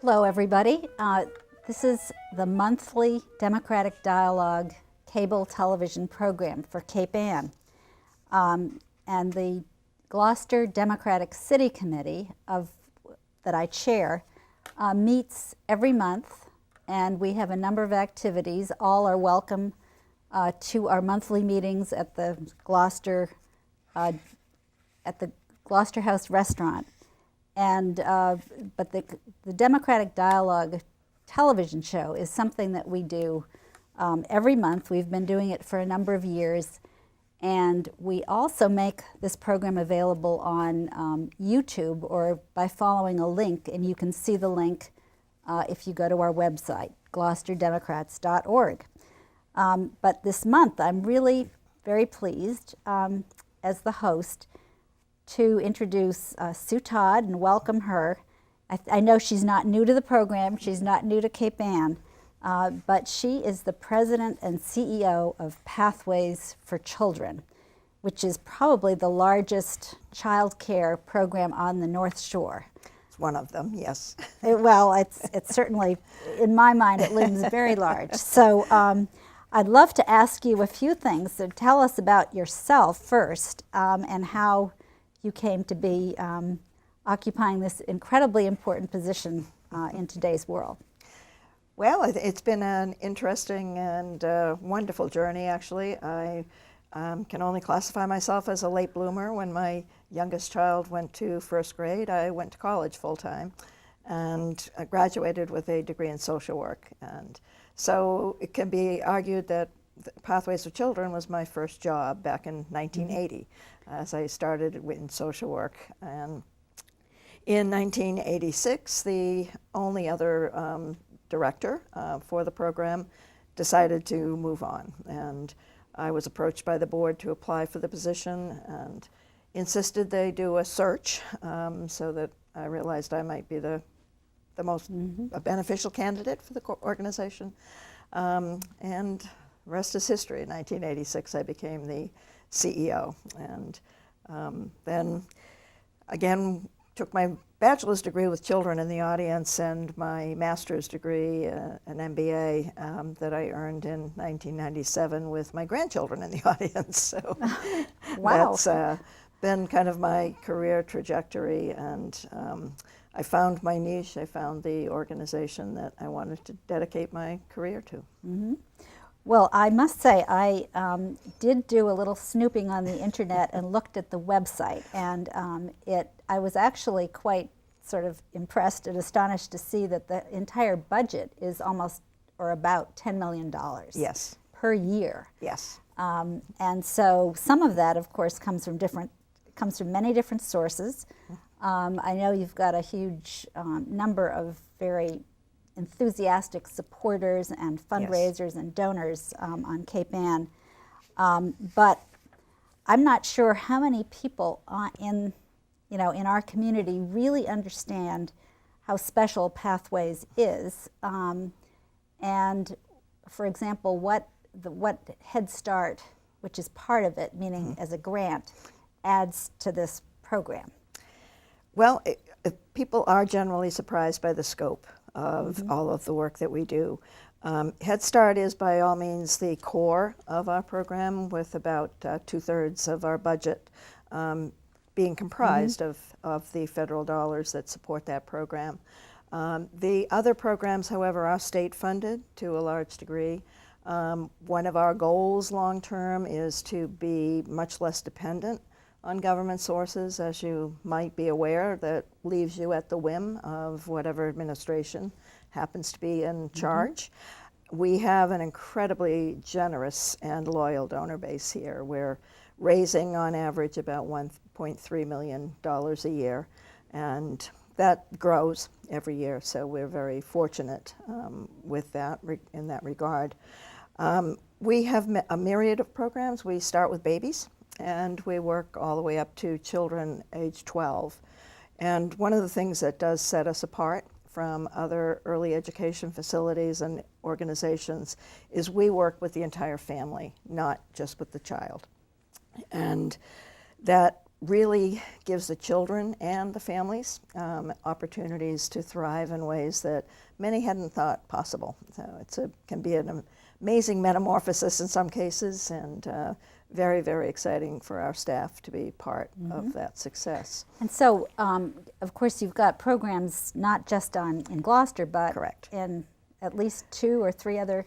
Hello, everybody. This is the monthly Democratic Dialogue cable television program for Cape Ann. And the Gloucester Democratic City Committee that I chair meets every month, and we have a number of activities. All are welcome to our monthly meetings at the Gloucester House restaurant. And but the Democratic Dialogue television show is something that we do every month. We've been doing it for a number of years, and we also make this program available on YouTube or by following a link, and you can see the link if you go to our website, gloucesterdemocrats.org. But this month, I'm really very pleased as the host to introduce Sue Todd and welcome her. I know she's not new to the program, she's not new to Cape Ann, but she is the president and CEO of Pathways for Children, which is probably the largest child care program on the North Shore. It's one of them, yes. It's certainly, in my mind, it looms very large. So I'd love to ask you a few things. So tell us about yourself first and how you came to be occupying this incredibly important position in today's world. Well, it's been an interesting and wonderful journey, actually. I can only classify myself as a late bloomer. When my youngest child went to first grade, I went to college full-time and graduated with a degree in social work. And so it can be argued that Pathways for Children was my first job back in 1980, as I started in social work. And in 1986, the only other director for the program decided to move on. And I was approached by the board to apply for the position and insisted they do a search so that I realized I might be the most beneficial candidate for the organization. And rest is history. In 1986, I became the CEO, and then again took my bachelor's degree with children in the audience and my master's degree, an MBA that I earned in 1997 with my grandchildren in the audience. So Wow. That's been kind of my career trajectory, and I found my niche. I found the organization that I wanted to dedicate my career to. Mm-hmm. Well, I must say, I did do a little snooping on the internet and looked at the website, and I was actually quite sort of impressed and astonished to see that the entire budget is almost or about $10 million Yes. per year. Yes. And so some of that, of course, comes from many different sources. I know you've got a huge number of very enthusiastic supporters and fundraisers and donors on Cape Ann, but I'm not sure how many people in our community really understand how special Pathways is, and for example, what Head Start, which is part of it, meaning as a grant, adds to this program. Well, people are generally surprised by the scope of all of the work that we do. Head Start is by all means the core of our program, with about 2/3 of our budget being comprised of the federal dollars that support that program. The other programs, however, are state funded to a large degree. One of our goals long term is to be much less dependent on government sources. As you might be aware, that leaves you at the whim of whatever administration happens to be in charge. We have an incredibly generous and loyal donor base here. We're raising on average about $1.3 million a year, and that grows every year, so we're very fortunate with that in that regard. We have a myriad of programs. We start with babies, and we work all the way up to children age 12. And one of the things that does set us apart from other early education facilities and organizations is we work with the entire family, not just with the child. And that really gives the children and the families opportunities to thrive in ways that many hadn't thought possible. So can be an amazing metamorphosis in some cases, and very, very exciting for our staff to be part of that success. And so, of course, you've got programs not just in Gloucester, but Correct. in at least 2 or 3 other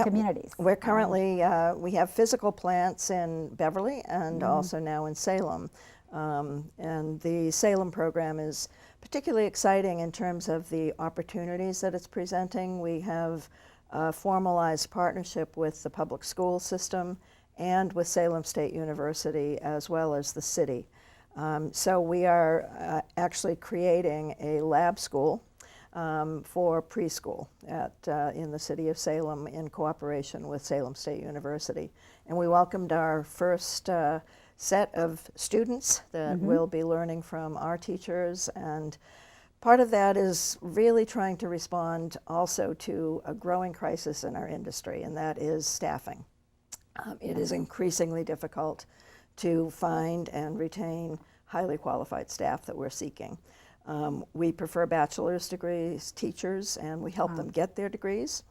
communities. We're currently, we have physical plants in Beverly and also now in Salem. And the Salem program is particularly exciting in terms of the opportunities that it's presenting. We have a formalized partnership with the public school system and with Salem State University, as well as the city. So we are actually creating a lab school for preschool in the city of Salem in cooperation with Salem State University. And we welcomed our first set of students that will be learning from our teachers, and part of that is really trying to respond also to a growing crisis in our industry, and that is staffing. It is increasingly difficult to find and retain highly qualified staff that we're seeking. We prefer bachelor's degrees teachers, and we help them get their degrees.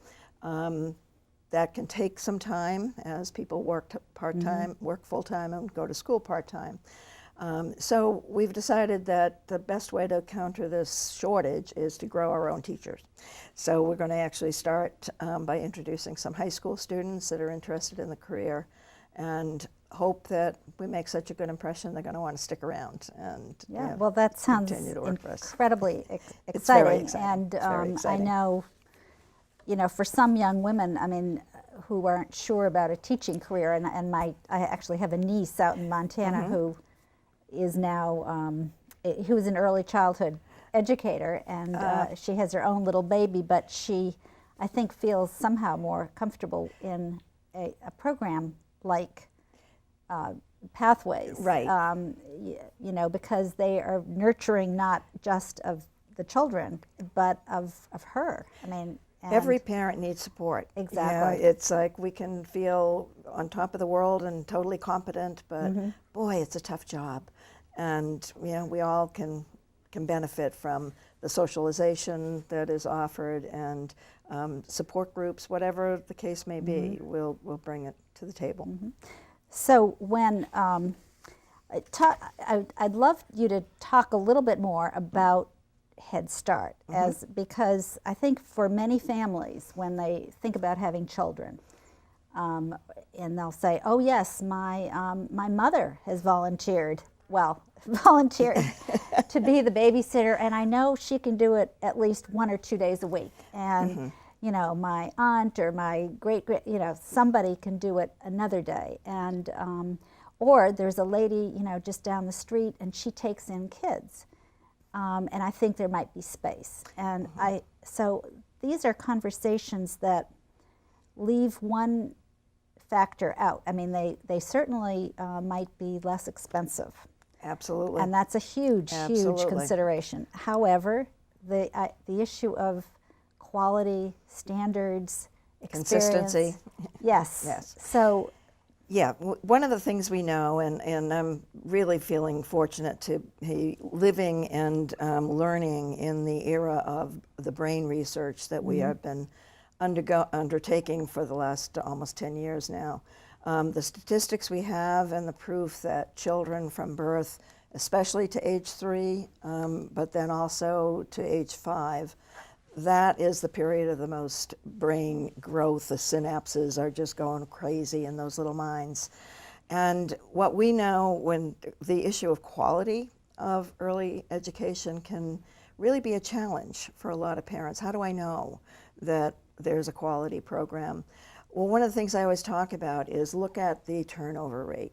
That can take some time as people work part-time, work full-time, and go to school part-time. So we've decided that the best way to counter this shortage is to grow our own teachers. So we're going to actually start by introducing some high school students that are interested in the career, and hope that we make such a good impression they're going to want to stick around and Well, that sounds continue to work for us. incredibly It's very exciting. exciting. And It's very exciting. I know, for some young women, I mean, who aren't sure about a teaching career, and I actually have a niece out in Montana who is now, who is an early childhood educator, and she has her own little baby, but she, I think, feels somehow more comfortable in a program like Pathways. Right. Because they are nurturing not just of the children, but of her. I mean, and every parent needs support. Exactly. It's like we can feel on top of the world and totally competent, but boy, it's a tough job. And we all can benefit from the socialization that is offered, and support groups, whatever the case may be, we'll bring it to the table. So when I'd love you to talk a little bit more about Head Start, because I think for many families, when they think about having children, and they'll say, "Oh yes, my mother has volunteered." Well, volunteered to be the babysitter, and I know she can do it at least 1 or 2 days a week. And my aunt or my great, somebody can do it another day. And or there's a lady, just down the street, and she takes in kids. And I think there might be space. And so these are conversations that leave one factor out. I mean, they certainly might be less expensive. Absolutely. And that's a huge consideration. However, the issue of quality, standards, experience. Consistency. Yes. Yes. So. Yeah, one of the things we know, and I'm really feeling fortunate to be living and learning in the era of the brain research that we have been undertaking for the last almost 10 years now. The statistics we have and the proof that children from birth, especially to age 3, but then also to age 5, that is the period of the most brain growth. The synapses are just going crazy in those little minds. And what we know, when the issue of quality of early education can really be a challenge for a lot of parents. How do I know that there's a quality program? Well, one of the things I always talk about is look at the turnover rate,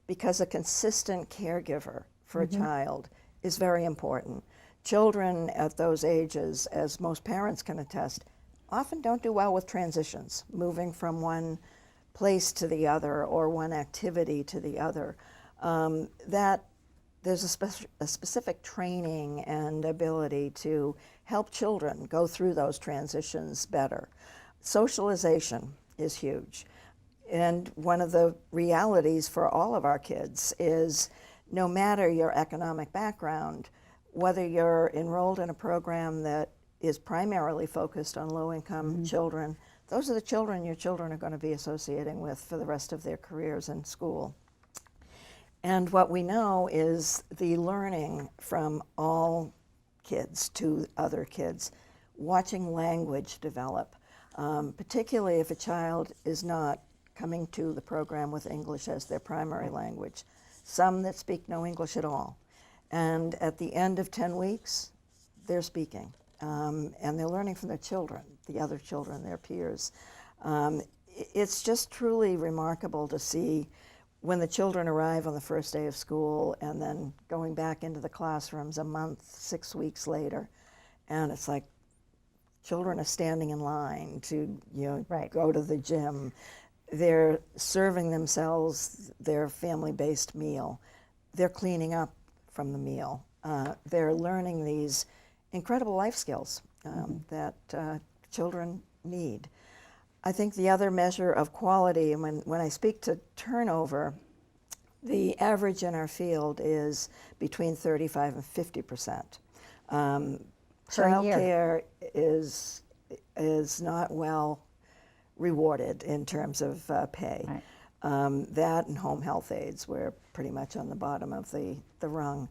because a consistent caregiver for a child is very important. Children at those ages, as most parents can attest, often don't do well with transitions, moving from one place to the other or one activity to the other. That there's a specific training and ability to help children go through those transitions better. Socialization is huge. And one of the realities for all of our kids is no matter your economic background, whether you're enrolled in a program that is primarily focused on low-income children, those are the children your children are going to be associating with for the rest of their careers in school. And what we know is the learning from all kids to other kids, watching language develop, particularly if a child is not coming to the program with English as their primary language. Some that speak no English at all. And at the end of 10 weeks, they're speaking. And they're learning from their children, the other children, their peers. It's just truly remarkable to see when the children arrive on the first day of school and then going back into the classrooms a month, 6 weeks later. And it's like children are standing in line to go to the gym. They're serving themselves their family-based meal. They're cleaning up from the meal. They're learning these incredible life skills that children need. I think the other measure of quality, and when I speak to turnover, the average in our field is between 35 and 50%. Child care is not well rewarded in terms of pay. Right. That and home health aides, we're pretty much on the bottom of the rung,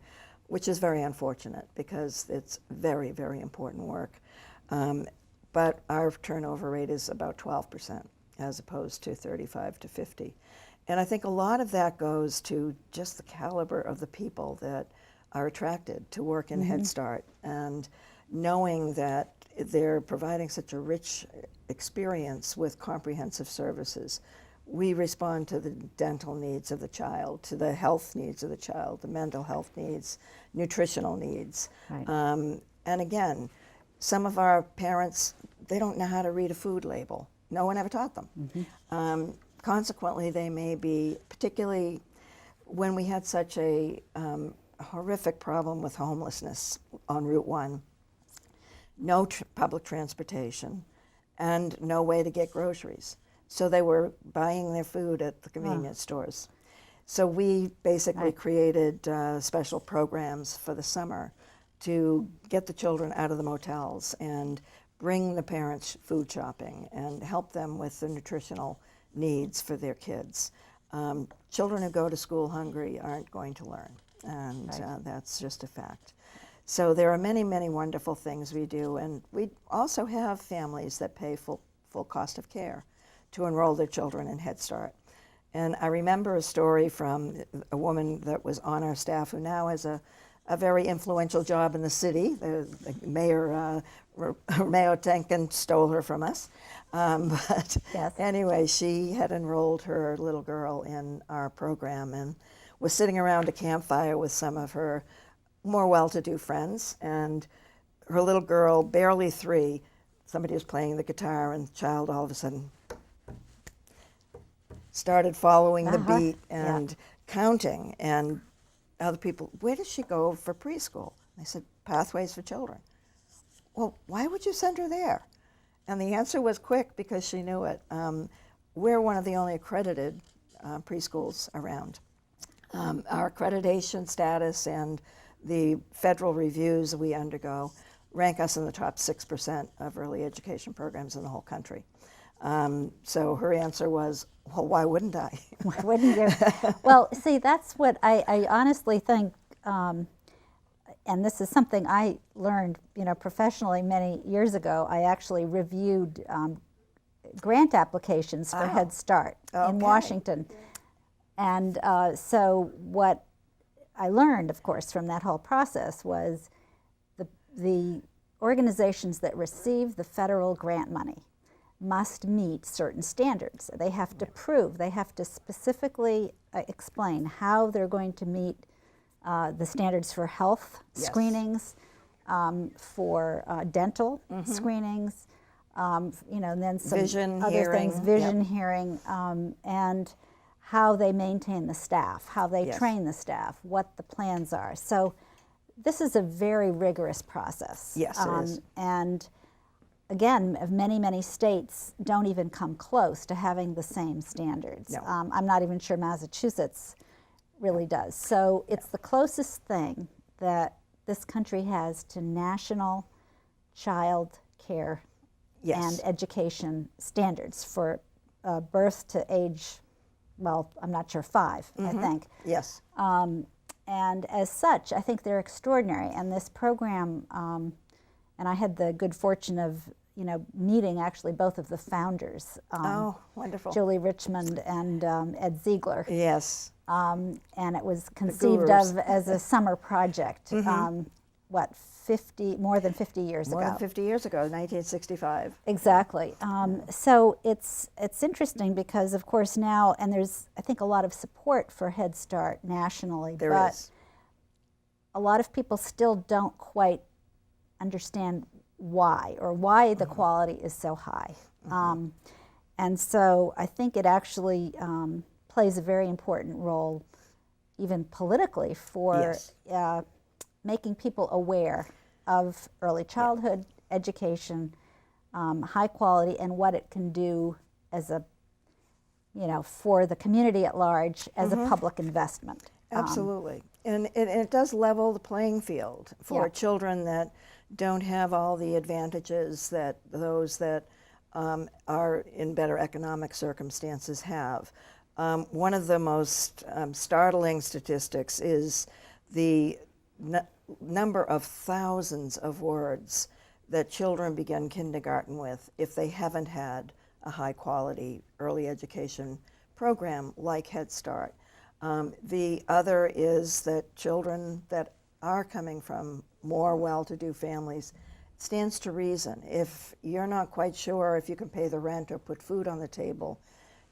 which is very unfortunate because it's very, very important work. But our turnover rate is about 12% as opposed to 35 to 50. And I think a lot of that goes to just the caliber of the people that are attracted to work in Head Start, and knowing that they're providing such a rich experience with comprehensive services. We respond to the dental needs of the child, to the health needs of the child, the mental health needs, nutritional needs. Right. And again, some of our parents, they don't know how to read a food label. No one ever taught them. Consequently, they may be, particularly when we had such a horrific problem with homelessness on Route 1, no public transportation, and no way to get groceries. So they were buying their food at the convenience stores. So we basically created special programs for the summer to get the children out of the motels and bring the parents food shopping and help them with the nutritional needs for their kids. Children who go to school hungry aren't going to learn, and that's just a fact. So there are many, many wonderful things we do, and we also have families that pay full cost of care to enroll their children in Head Start. And I remember a story from a woman that was on our staff who now has a very influential job in the city. The mayor, Romeo Tenkin, stole her from us. But anyway, she had enrolled her little girl in our program and was sitting around a campfire with some of her more well-to-do friends. And her little girl, barely 3, somebody was playing the guitar, and the child all of a sudden started following the beat and counting. And other people, where does she go for preschool? I said, Pathways for Children. Well, why would you send her there? And the answer was quick, because she knew it. We're one of the only accredited preschools around. Our accreditation status and the federal reviews we undergo rank us in the top 6% of early education programs in the whole country. So her answer was, well, why wouldn't I? Why wouldn't you? Well, see, that's what I honestly think, and this is something I learned, professionally many years ago. I actually reviewed grant applications for Head Start in Washington. And so what I learned, of course, from that whole process was the organizations that receive the federal grant money must meet certain standards. They have to prove, they have to specifically explain how they're going to meet the standards for health screenings, for dental screenings, and then some vision, other hearing, things, vision, hearing, and how they maintain the staff, how they train the staff, what the plans are. So this is a very rigorous process. Yes, it is. And again, many, many states don't even come close to having the same standards. No. I'm not even sure Massachusetts really does. So it's the closest thing that this country has to national child care Yes. and education standards for birth to age, well, I'm not sure, 5, I think. Yes. And as such, I think they're extraordinary. And this program, and I had the good fortune of, meeting actually both of the founders, Oh, wonderful. Julie Richmond and Ed Ziegler. Yes. And it was conceived gurus. of as a summer project, more than 50 years ago. More than 50 years ago, 1965. Exactly. So it's interesting because, of course, now, and there's, I think, a lot of support for Head Start nationally, There but is. a lot of people still don't quite understand why, or why the quality is so high. And so I think it actually plays a very important role, even politically, for Yes. making people aware of early childhood education, high quality, and what it can do as a, for the community at large as a public investment. Absolutely. And it does level the playing field for Yeah. children that don't have all the advantages that those that are in better economic circumstances have. One of the most startling statistics is the number of thousands of words that children begin kindergarten with if they haven't had a high quality early education program like Head Start. The other is that children that are coming from more well-to-do families, it stands to reason. If you're not quite sure if you can pay the rent or put food on the table,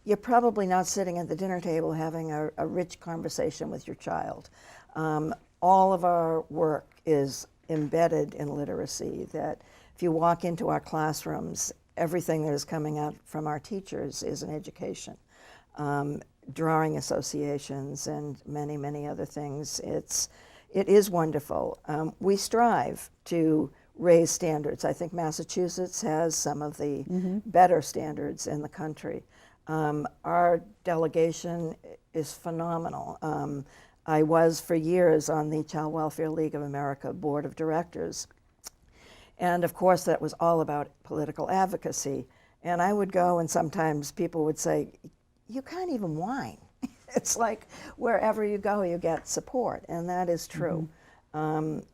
you're probably not sitting at the dinner table having a rich conversation with your child. All of our work is embedded in literacy, that if you walk into our classrooms, everything that is coming out from our teachers is an education. Drawing associations and many, many other things. It is wonderful. We strive to raise standards. I think Massachusetts has some of the better standards in the country. Our delegation is phenomenal. I was for years on the Child Welfare League of America Board of Directors. And of course that was all about political advocacy. And I would go and sometimes people would say, you can't even whine. It's like wherever you go, you get support, and that is true.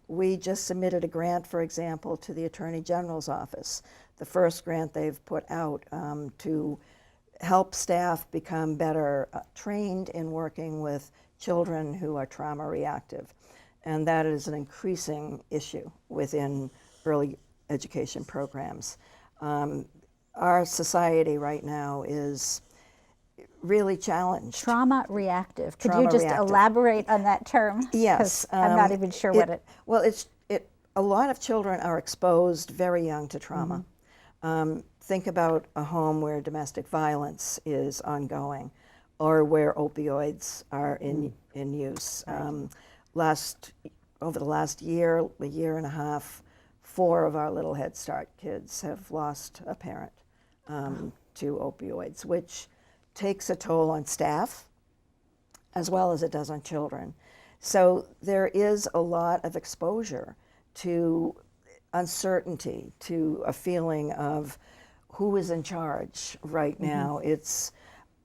We just submitted a grant, for example, to the Attorney General's office, the first grant they've put out to help staff become better trained in working with children who are trauma reactive. And that is an increasing issue within early education programs. Our society right now is really challenged. Trauma reactive. Could Trauma you just reactive. elaborate on that term? Yes. 'Cause I'm not even sure what it. Well, a lot of children are exposed very young to trauma. Think about a home where domestic violence is ongoing, or where opioids are in use. Over the last year, a year and a half, 4 of our little Head Start kids have lost a parent to opioids, which takes a toll on staff as well as it does on children. So there is a lot of exposure to uncertainty, to a feeling of who is in charge right now.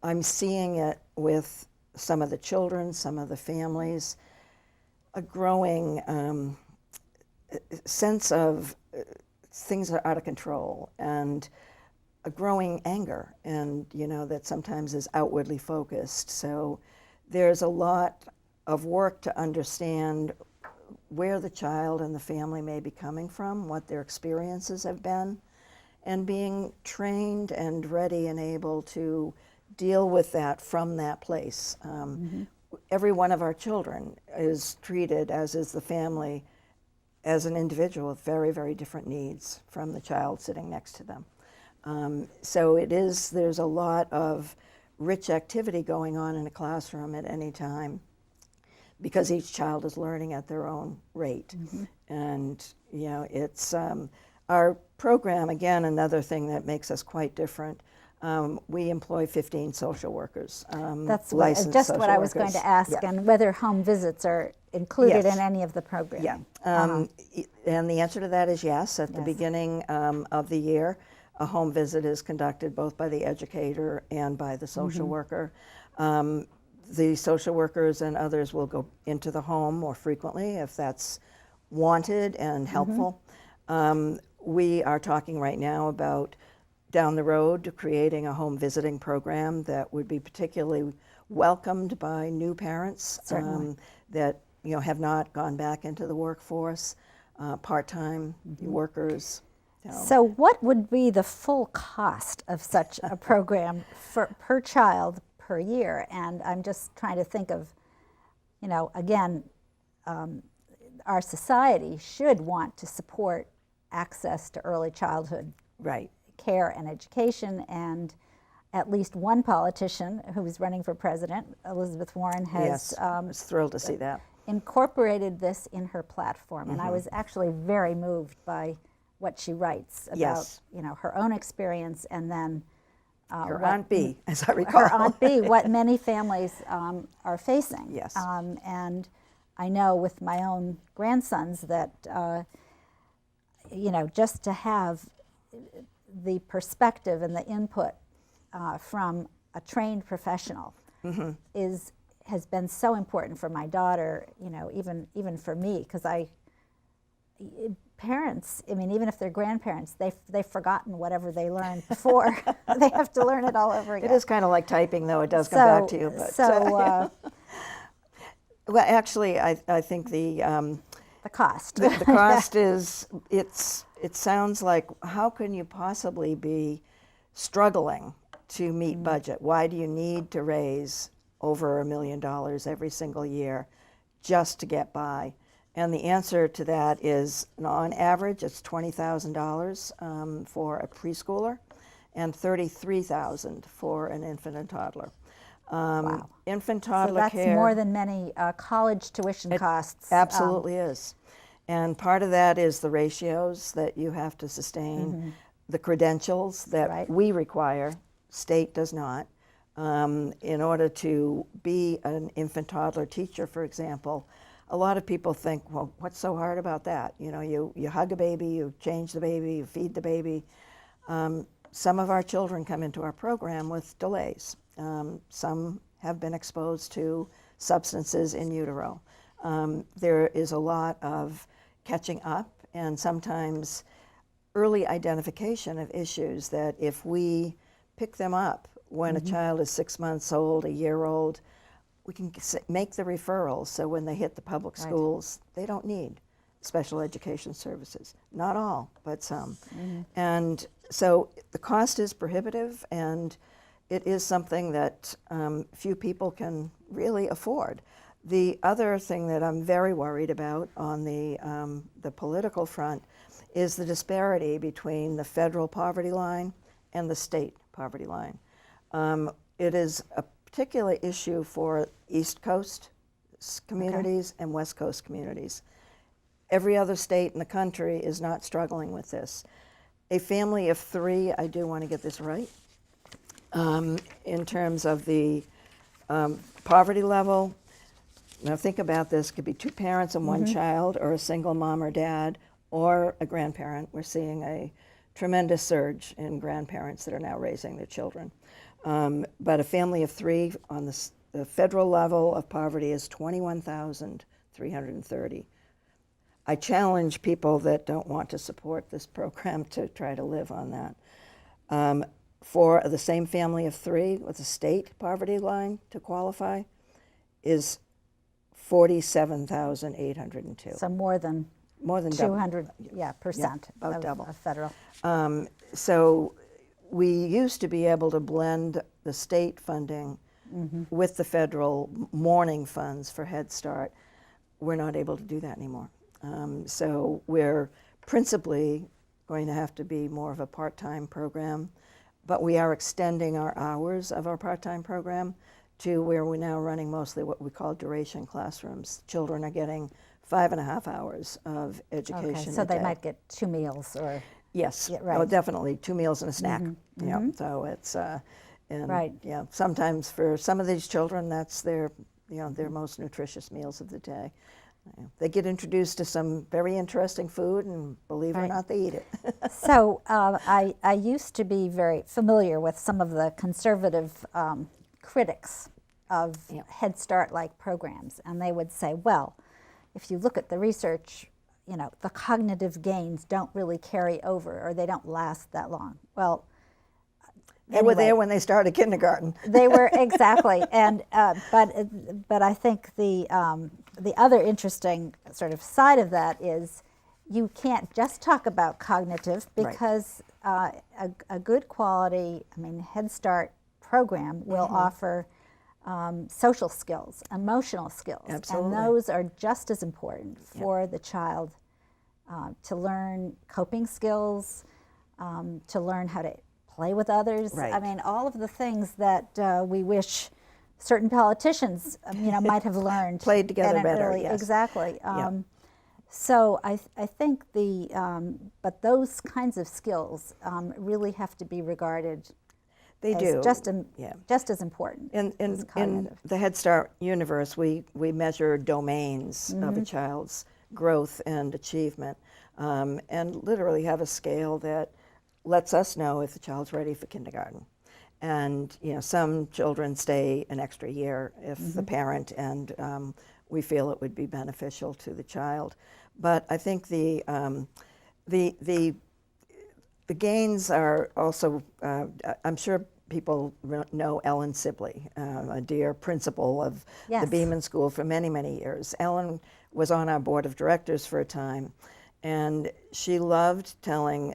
I'm seeing it with some of the children, some of the families, a growing sense of things are out of control, and a growing anger, and that sometimes is outwardly focused. So there's a lot of work to understand where the child and the family may be coming from, what their experiences have been, and being trained and ready and able to deal with that from that place. Every one of our children is treated, as is the family, as an individual with very, very different needs from the child sitting next to them. So there's a lot of rich activity going on in a classroom at any time, because each child is learning at their own rate. And it's our program, again, another thing that makes us quite different. We employ 15 social workers. That's licensed just what social I was going workers. to ask, Yeah. and whether home visits are included Yes. in any of the programming. Yeah. And the answer to that is yes. At the Yes. beginning of the year, a home visit is conducted both by the educator and by the social worker. The social workers and others will go into the home more frequently if that's wanted and helpful. We are talking right now about down the road creating a home visiting program that would be particularly welcomed by new parents that have not gone back into the workforce, part-time workers. So what would be the full cost of such a program per child per year? And I'm just trying to think of, again, our society should want to support access to early childhood Right. care and education, and at least one politician who's running for president, Elizabeth Warren, has Yes, I was thrilled to see that. incorporated this in her platform. And I was actually very moved by what she writes about, Yes. her own experience, and then Her Aunt B, as I recall. her Aunt B, what many families are facing. Yes. And I know with my own grandsons that, just to have the perspective and the input from a trained professional has been so important for my daughter, even for me, because parents, even if they're grandparents, they've forgotten whatever they learned before. They have to learn it all over again. It is kind of like typing, though. It does come back to you. But, well, actually, I think the cost. the cost is, it sounds like, how can you possibly be struggling to meet budget? Why do you need to raise over $1 million every single year just to get by? And the answer to that is, on average, it's $20,000 for a preschooler and $33,000 for an infant and toddler. Wow. Infant So toddler that's care. more than many college tuition costs. Absolutely is. And part of that is the ratios that you have to sustain, the credentials that we require, state does not. In order to be an infant toddler teacher, for example, a lot of people think, well, what's so hard about that? You hug a baby, you change the baby, you feed the baby. Some of our children come into our program with delays. Some have been exposed to substances in utero. There is a lot of catching up and sometimes early identification of issues that if we pick them up when a child is 6 months old, a year old, we can make the referrals so when they hit the public schools, they don't need special education services. Not all, but some. And so the cost is prohibitive, and it is something that few people can really afford. The other thing that I'm very worried about on the political front is the disparity between the federal poverty line and the state poverty line. It is a particular issue for East Coast communities and West Coast communities. Every other state in the country is not struggling with this. A family of 3, I do want to get this right, in terms of the poverty level. Now think about this, could be 2 parents and 1 child, or a single mom or dad, or a grandparent. We're seeing a tremendous surge in grandparents that are now raising their children. But a family of 3 on the federal level of poverty is 21,330. I challenge people that don't want to support this program to try to live on that. For the same family of 3 with a state poverty line to qualify is 47,802. So more than double. 200 percent about double. Of federal. So we used to be able to blend the state funding with the federal morning funds for Head Start. We're not able to do that anymore. So we're principally going to have to be more of a part-time program, but we are extending our hours of our part-time program to where we're now running mostly what we call duration classrooms. Children are getting 5.5 hours of education Okay, so a day. they might get 2 meals or... Yes, Yeah, right. oh, definitely 2 meals and a snack. Yeah, so it's and Right. yeah, sometimes for some of these children, that's their their most nutritious meals of the day. They get introduced to some very interesting food, and believe it or Right. not, they eat it. So I used to be very familiar with some of the conservative critics of Yeah. Head Start-like programs, and they would say, well, if you look at the research, the cognitive gains don't really carry over, or they don't last that long. Well, They were anyway, there when they started kindergarten. they were exactly, and but I think the other interesting sort of side of that is you can't just talk about cognitive, Right. because a good quality, Head Start program will offer social skills, emotional skills, Absolutely. and those are just as important for the child to learn coping skills, to learn how to play with others. Right. All of the things that we wish certain politicians, might have learned. Played together at an better, early- yes. Exactly. Yeah. So I think but those kinds of skills really have to be be They as do. just as important In as cognitive. the Head Start universe, we measure domains of a child's growth and achievement, and literally have a scale that lets us know if the child's ready for kindergarten. And some children stay an extra year if the parent and we feel it would be beneficial to the child. But I think the gains are also, I'm sure people know Ellen Sibley, a dear principal of Yes. the Beeman School for many, many years. Ellen was on our board of directors for a time, and she loved telling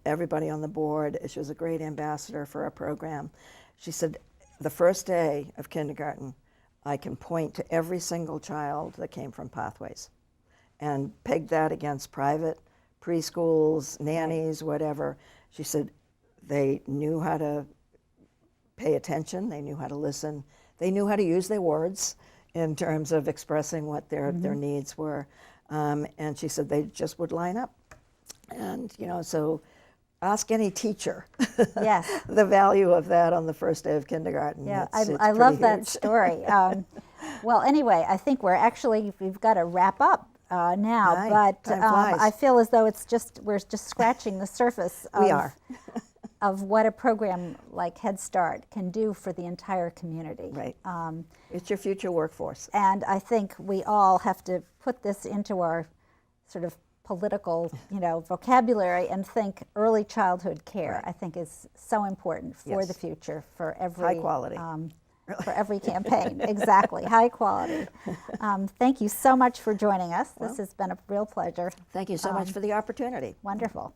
everybody on the board, she was a great ambassador for our program. She said, the first day of kindergarten, I can point to every single child that came from Pathways and peg that against private preschools, nannies, whatever. She said they knew how to pay attention, they knew how to listen, they knew how to use their words in terms of expressing what their needs were. And she said they just would line up. And, so ask any teacher Yes. the value of that on the first day of kindergarten. Yeah, It's I love pretty that huge. story. Well, anyway, I think we've got to wrap up now, Aye, but time flies. I feel as though we're just scratching the surface of, We are. of what a program like Head Start can do for the entire community. Right. It's your future workforce. And I think we all have to put this into our sort of political, vocabulary, and think early childhood care. Right. I think is so important for Yes. the future, for every High quality. For every campaign. Exactly, high quality. Thank you so much for joining us. This has been a real pleasure. Thank you so much for the opportunity. Wonderful.